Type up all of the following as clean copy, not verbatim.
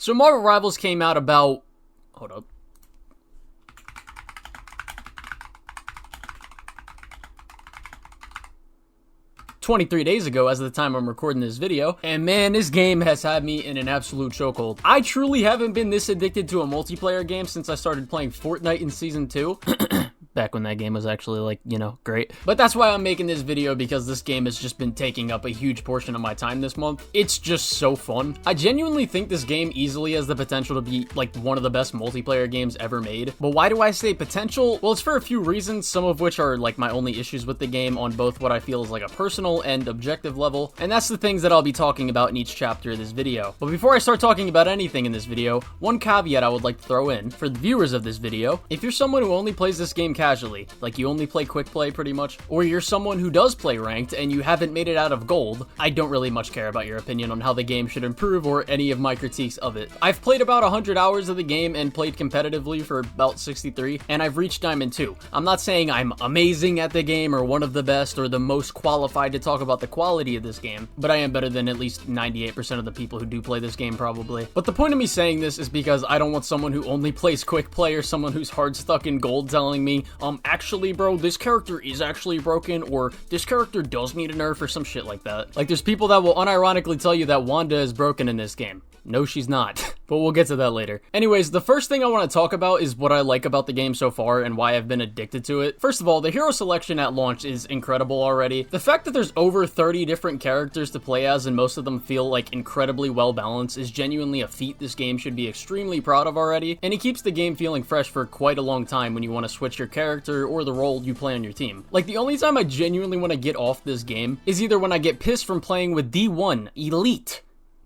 So Marvel Rivals came out about, hold up, 23 days ago as of the time I'm recording this video, and man, this game has had me in an absolute chokehold. I truly haven't been this addicted to a multiplayer game since I started playing Fortnite in Season 2. Back when that game was actually, like, you know, great. But that's why I'm making this video, because this game has just been taking up a huge portion of my time this month. It's just so fun. I genuinely think this game easily has the potential to be, like, one of the best multiplayer games ever made. But why do I say potential? Well, it's for a few reasons, some of which are, like, my only issues with the game on both what I feel is, like, a personal and objective level. And that's the things that I'll be talking about in each chapter of this video. But before I start talking about anything in this video, one caveat I would like to throw in for the viewers of this video: if you're someone who only plays this game casually, like you only play quick play pretty much, or you're someone who does play ranked and you haven't made it out of gold, I don't really much care about your opinion on how the game should improve or any of my critiques of it. I've played about 100 hours of the game and played competitively for about 63, and I've reached Diamond 2. I'm not saying I'm amazing at the game or one of the best or the most qualified to talk about the quality of this game, but I am better than at least 98% of the people who do play this game probably. But the point of me saying this is because I don't want someone who only plays quick play or someone who's hard stuck in gold telling me, actually bro, this character is actually broken, or this character does need a nerf, or some shit like that. Like, there's people that will unironically tell you that Wanda is broken in this game. No, she's not. But we'll get to that later. Anyways, the first thing I want to talk about is what I like about the game so far and why I've been addicted to it. First of all, the hero selection at launch is incredible already. The fact that there's over 30 different characters to play as and most of them feel like incredibly well balanced is genuinely a feat this game should be extremely proud of already, and it keeps the game feeling fresh for quite a long time when you want to switch your character or the role you play on your team. Like, the only time I genuinely want to get off this game is either when I get pissed from playing with D1 Elite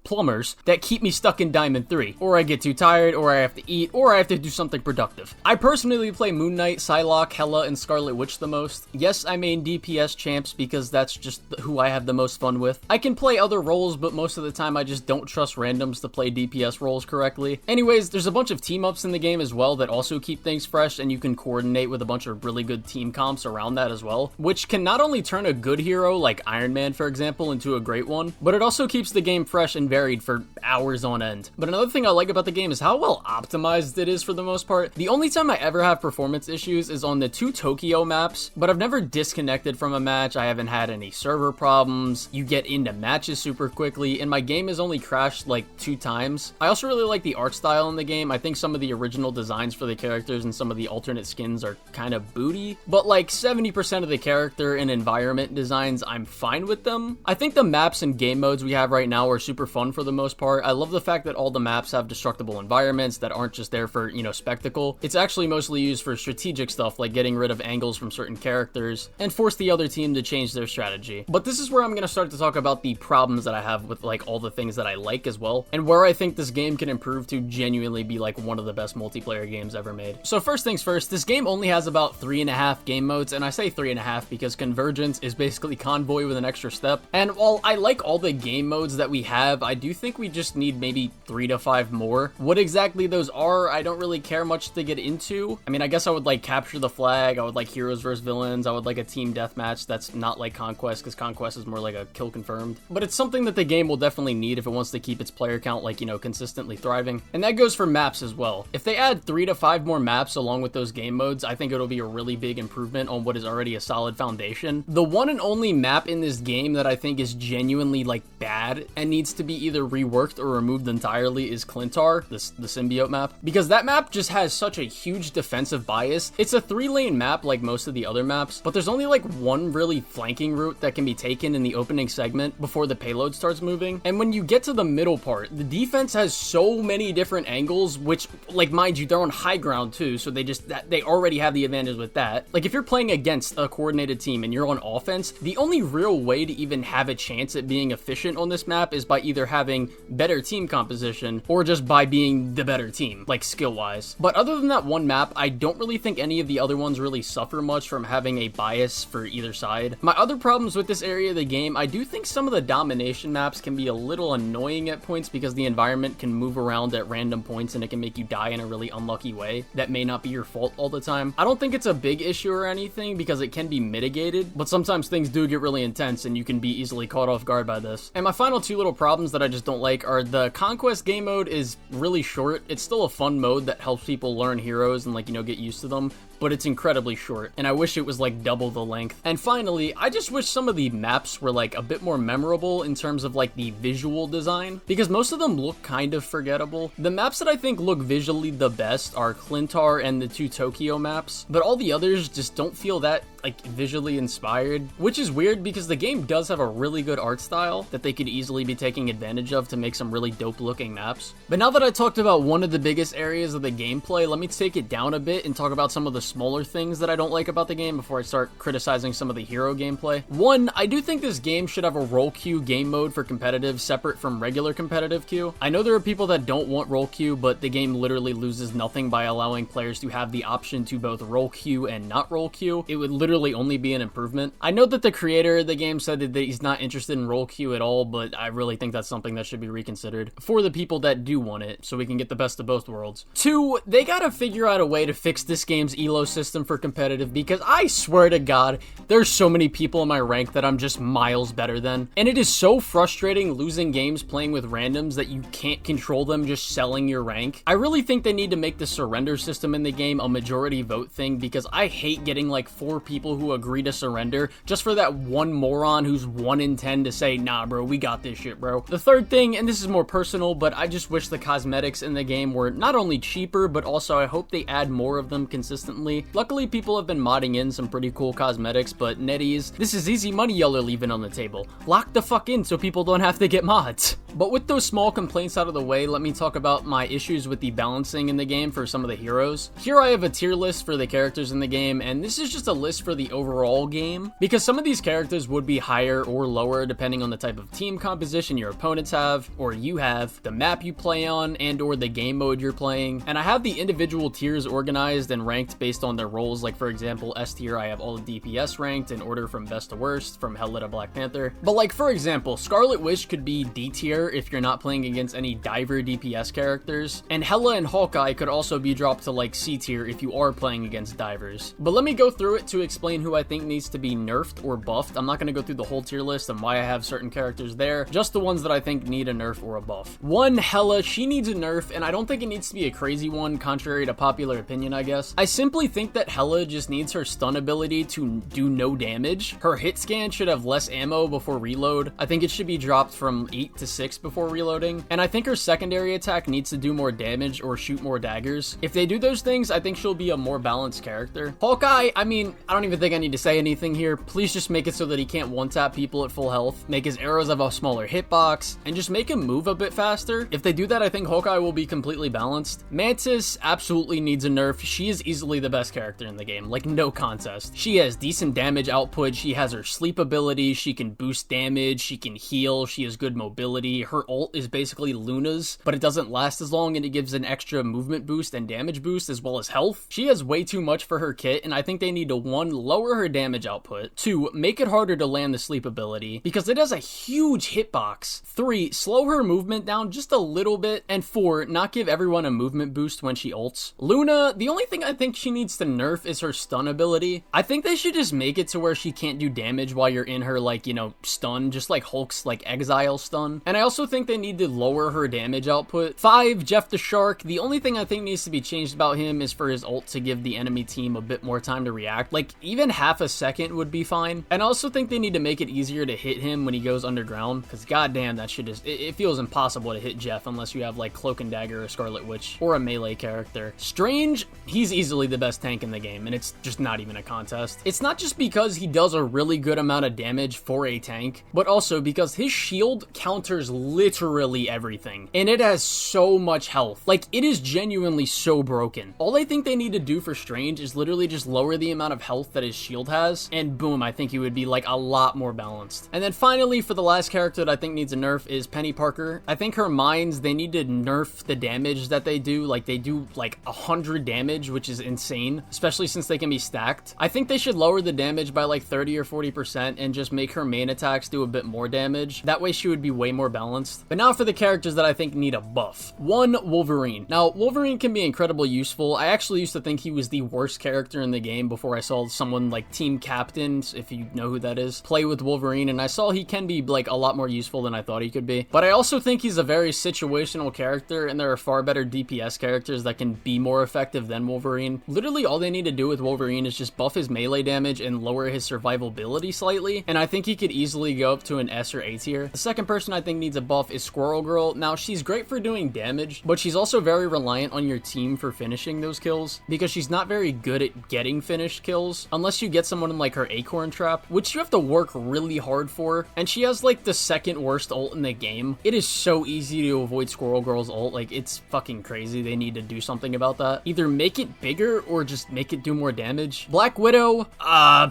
plumbers that keep me stuck in Diamond 3, or I get too tired, or I have to eat, or I have to do something productive. I personally play Moon Knight, Psylocke, Hela, and Scarlet Witch the most. Yes, I main DPS champs because that's just who I have the most fun with. I can play other roles, but most of the time I just don't trust randoms to play DPS roles correctly. Anyways, there's a bunch of team-ups in the game as well that also keep things fresh, and you can coordinate with a bunch of really good team comps around that as well, which can not only turn a good hero, like Iron Man for example, into a great one, but it also keeps the game fresh and varied for hours on end. But another thing I like about the game is how well optimized it is for the most part. The only time I ever have performance issues is on the 2 Tokyo maps, but I've never disconnected from a match. I haven't had any server problems. You get into matches super quickly, and my game has only crashed like 2 times. I also really like the art style in the game. I think some of the original designs for the characters and some of the alternate skins are kind of booty, but like 70% of the character and environment designs, I'm fine with them. I think the maps and game modes we have right now are super fun for the most part. I love the fact that all the maps have destructible environments that aren't just there for, you know, spectacle. It's actually mostly used for strategic stuff like getting rid of angles from certain characters and force the other team to change their strategy. But this is where I'm going to start to talk about the problems that I have with like all the things that I like as well, and where I think this game can improve to genuinely be like one of the best multiplayer games ever made. So first things first, this game only has about 3.5 game modes, and I say 3.5 because Convergence is basically Convoy with an extra step. And while I like all the game modes that we have, I do think we just need maybe 3 to 5 more. What exactly those are, I don't really care much to get into. I mean, I guess I would like Capture the Flag, I would like Heroes vs Villains, I would like a team deathmatch that's not like Conquest, because Conquest is more like a kill confirmed. But it's something that the game will definitely need if it wants to keep its player count, like, you know, consistently thriving. And that goes for maps as well. If they add 3 to 5 more maps along with those game modes, I think it'll be a really big improvement on what is already a solid foundation. The one and only map in this game that I think is genuinely like bad and needs to be either reworked or removed entirely is Clintar, the symbiote map, because that map just has such a huge defensive bias. It's a 3-lane map like most of the other maps, but there's only like one really flanking route that can be taken in the opening segment before the payload starts moving. And when you get to the middle part, the defense has so many different angles, which, like, mind you, they're on high ground too, so they already have the advantage with that. Like, if you're playing against a coordinated team and you're on offense, the only real way to even have a chance at being efficient on this map is by either having better team composition or just by being the better team, like skill-wise. But other than that one map, I don't really think any of the other ones really suffer much from having a bias for either side. My other problems with this area of the game, I do think some of the domination maps can be a little annoying at points because the environment can move around at random points and it can make you die in a really unlucky way that may not be your fault all the time. I don't think it's a big issue or anything because it can be mitigated, but sometimes things do get really intense and you can be easily caught off guard by this. And my final 2 little problems that that I just don't like are the Conquest game mode is really short. It's still a fun mode that helps people learn heroes and, like, you know, get used to them, but it's incredibly short, and I wish it was like double the length. And finally, I just wish some of the maps were like a bit more memorable in terms of like the visual design, because most of them look kind of forgettable. The maps that I think look visually the best are Clintar and the 2 Tokyo maps, but all the others just don't feel that like visually inspired, which is weird because the game does have a really good art style that they could easily be taking advantage of to make some really dope looking maps. But now that I talked about one of the biggest areas of the gameplay, let me take it down a bit and talk about some of the smaller things that I don't like about the game before I start criticizing some of the hero gameplay. One, I do think this game should have a role queue game mode for competitive separate from regular competitive queue. I know there are people that don't want role queue, but the game literally loses nothing by allowing players to have the option to both role queue and not role queue. It would literally only be an improvement. I know that the creator of the game said that he's not interested in role queue at all, but I really think that's something that should be reconsidered for the people that do want it, so we can get the best of both worlds. Two, they gotta figure out a way to fix this game's elo system for competitive, because I swear to God, there's so many people in my rank that I'm just miles better than, and it is so frustrating losing games playing with randoms that you can't control them just selling your rank. I really think they need to make the surrender system in the game a majority vote thing, because I hate getting like 4 people who agree to surrender just for that one moron who's 1 in 10 to say, nah bro, we got this shit bro. The third thing, and this is more personal, but I just wish the cosmetics in the game were not only cheaper, but also I hope they add more of them consistently. Luckily, people have been modding in some pretty cool cosmetics, but NetEase, this is easy money y'all are leaving on the table. Lock the fuck in so people don't have to get mods. But with those small complaints out of the way, let me talk about my issues with the balancing in the game for some of the heroes. Here I have a tier list for the characters in the game, and this is just a list for the overall game, because some of these characters would be higher or lower depending on the type of team composition your opponents have, or you have, the map you play on, and or the game mode you're playing. And I have the individual tiers organized and ranked based on their roles. Like for example, S tier, I have all the DPS ranked in order from best to worst, from Hela to Black Panther. But like for example, Scarlet Witch could be D tier if you're not playing against any diver DPS characters, and Hela and Hawkeye could also be dropped to like C tier if you are playing against divers. But let me go through it to explain who I think needs to be nerfed or buffed. I'm not going to go through the whole tier list and why I have certain characters there, just the ones that I think need a nerf or a buff. One, Hela, she needs a nerf, and I don't think it needs to be a crazy one, contrary to popular opinion, I guess. I simply think that Hela just needs her stun ability to do no damage. Her hit scan should have less ammo before reload. I think it should be dropped from 8 to 6 before reloading, and I think her secondary attack needs to do more damage or shoot more daggers. If they do those things, I think she'll be a more balanced character. Hawkeye, I mean, I don't even think I need to say anything here. Please just make it so that he can't one-tap people at full health, make his arrows have a smaller hitbox, and just make him move a bit faster. If they do that, I think Hawkeye will be completely balanced. Mantis absolutely needs a nerf. She is easily the best character in the game, like no contest. She has decent damage output, she has her sleep ability, she can boost damage, she can heal, she has good mobility. Her ult is basically Luna's, but it doesn't last as long and it gives an extra movement boost and damage boost as well as health. She has way too much for her kit, and I think they need to 1, lower her damage output, 2, make it harder to land the sleep ability because it has a huge hitbox, 3, slow her movement down just a little bit, and 4, not give everyone a movement boost when she ults. Luna, the only thing I think she needs to nerf is her stun ability. I think they should just make it to where she can't do damage while you're in her, like, you know, stun, just like Hulk's like exile stun. And I also think they need to lower her damage output. 5, Jeff the Shark, the only thing I think needs to be changed about him is for his ult to give the enemy team a bit more time to react. Like even half a second would be fine. And I also think they need to make it easier to hit him when he goes underground, because goddamn, that shit is, it feels impossible to hit Jeff unless you have like Cloak and Dagger or Scarlet Witch or a melee character. Strange, he's easily the best tank in the game, and it's just not even a contest. It's not just because he does a really good amount of damage for a tank, but also because his shield counters literally everything, and it has so much health. Like, it is genuinely so broken. All I think they need to do for Strange is literally just lower the amount of health that his shield has, and boom, I think he would be like a lot more balanced. And then finally, for the last character that I think needs a nerf is Penny Parker. I think her mines, they need to nerf the damage that they do. Like, they do like 100 damage, which is insane, especially since they can be stacked. I think they should lower the damage by like 30 or 40% and just make her main attacks do a bit more damage. That way she would be way more balanced balanced. But now for the characters that I think need a buff. 1, Wolverine. Now, Wolverine can be incredibly useful. I actually used to think he was the worst character in the game before I saw someone like Team Captain, if you know who that is, play with Wolverine, and I saw he can be like a lot more useful than I thought he could be. But I also think he's a very situational character, and there are far better DPS characters that can be more effective than Wolverine. Literally all they need to do with Wolverine is just buff his melee damage and lower his survivability slightly, and I think he could easily go up to an S or A tier. The second person I think needs a buff is Squirrel Girl. Now, she's great for doing damage, but she's also very reliant on your team for finishing those kills, because she's not very good at getting finished kills, unless you get someone in like her Acorn Trap, which you have to work really hard for, and she has like the second worst ult in the game. It is so easy to avoid Squirrel Girl's ult, like it's fucking crazy. They need to do something about that. Either make it bigger or just make it do more damage. Black Widow, I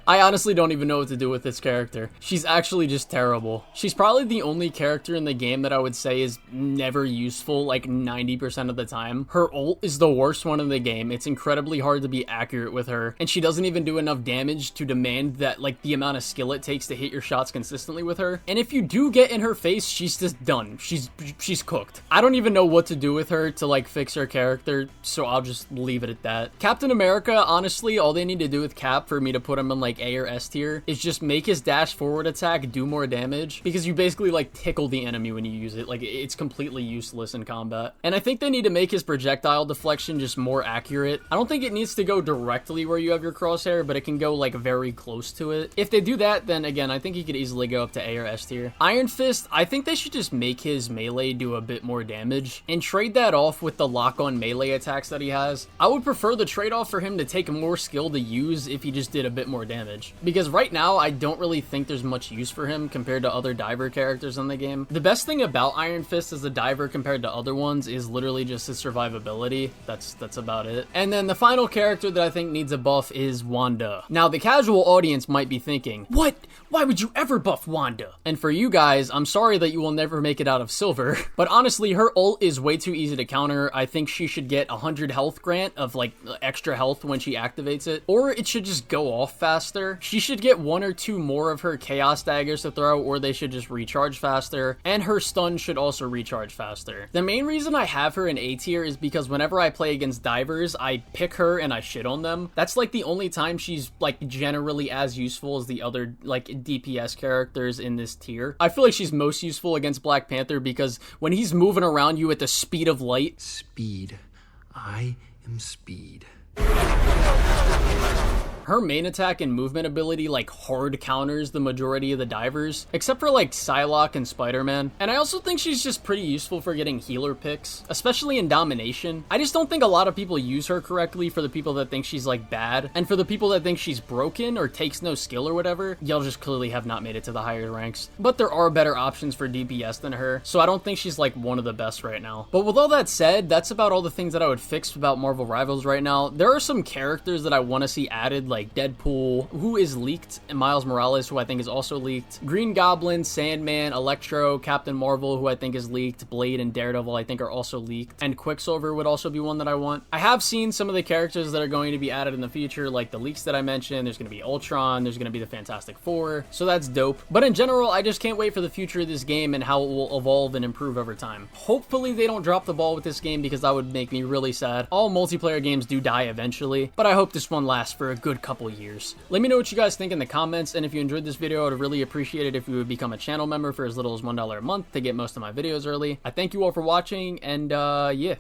honestly don't even know what to do with this character. She's actually just terrible. She's probably the only character in the game that I would say is never useful, like 90% of the time. Her ult is the worst one in the game. It's incredibly hard to be accurate with her, and she doesn't even do enough damage to demand that like the amount of skill it takes to hit your shots consistently with her. And if you do get in her face, she's just done. She's cooked. I don't even know what to do with her to like fix her character, so I'll just leave it at that. Captain America, honestly, all they need to do with Cap for me to put him in like A or S tier is just make his dash forward attack do more damage, because you basically like tickle the enemy when you use it. Like it's completely useless in combat. And I think they need to make his projectile deflection just more accurate. I don't think it needs to go directly where you have your crosshair, but it can go like very close to it. If they do that, then again, I think he could easily go up to A or S tier. Iron Fist, I think they should just make his melee do a bit more damage and trade that off with the lock-on melee attacks that he has. I would prefer the trade-off for him to take more skill to use if he just did a bit more damage, because right now I don't really think there's much use for him compared to other diver characters in the game. The best thing about Iron Fist as a diver compared to other ones is literally just his survivability. That's about it. And then the final character that I think needs a buff is Wanda. Now, the casual audience might be thinking, what? Why would you ever buff Wanda? And for you guys, I'm sorry that you will never make it out of silver, but honestly, her ult is way too easy to counter. I think she should get 100 health grant of like extra health when she activates it, or it should just go off faster. She should get 1 or 2 more of her chaos daggers to throw, or they should just recharge faster, and her stun should also recharge faster. The main reason I have her in A tier is because whenever I play against divers, I pick her and I shit on them. That's like the only time she's like generally as useful as the other like DPS characters in this tier. I feel like she's most useful against Black Panther because when he's moving around you at the speed of light. Speed. I am speed. Her main attack and movement ability like hard counters the majority of the divers, except for like Psylocke and Spider-Man. And I also think she's just pretty useful for getting healer picks, especially in domination. I just don't think a lot of people use her correctly. For the people that think she's like bad, and for the people that think she's broken or takes no skill or whatever, y'all just clearly have not made it to the higher ranks. But there are better options for DPS than her, so I don't think she's like one of the best right now. But with all that said, that's about all the things that I would fix about Marvel Rivals right now. There are some characters that I want to see added, like Deadpool, who is leaked, and Miles Morales, who I think is also leaked. Green Goblin, Sandman, Electro, Captain Marvel, who I think is leaked. Blade and Daredevil, I think, are also leaked. And Quicksilver would also be one that I want. I have seen some of the characters that are going to be added in the future, like the leaks that I mentioned. There's going to be Ultron, there's going to be the Fantastic Four, so that's dope. But in general, I just can't wait for the future of this game and how it will evolve and improve over time. Hopefully they don't drop the ball with this game, because that would make me really sad. All multiplayer games do die eventually, but I hope this one lasts for a good couple years. Let me know what you guys think in the comments, and if you enjoyed this video, I would really appreciate it if you would become a channel member for as little as $1 a month to get most of my videos early. I thank you all for watching, and yeah.